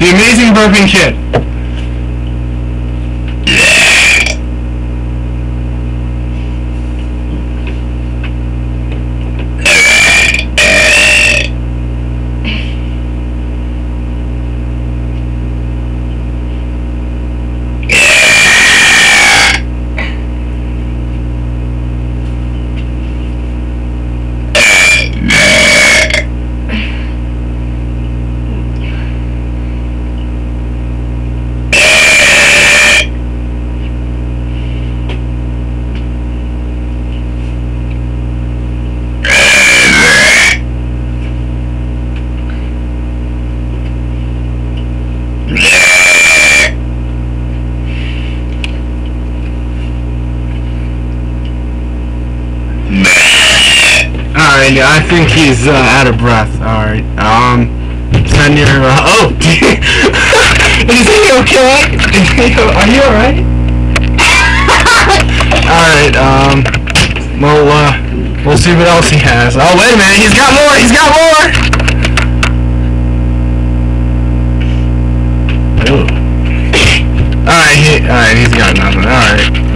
The amazing burping kid. Alright, I think he's out of breath. Alright, send your, oh! Is he okay? Are you alright? Alright, we'll see what else he has. Oh, wait a minute, he's got more! He's got more! Alright, he's got nothing. Alright.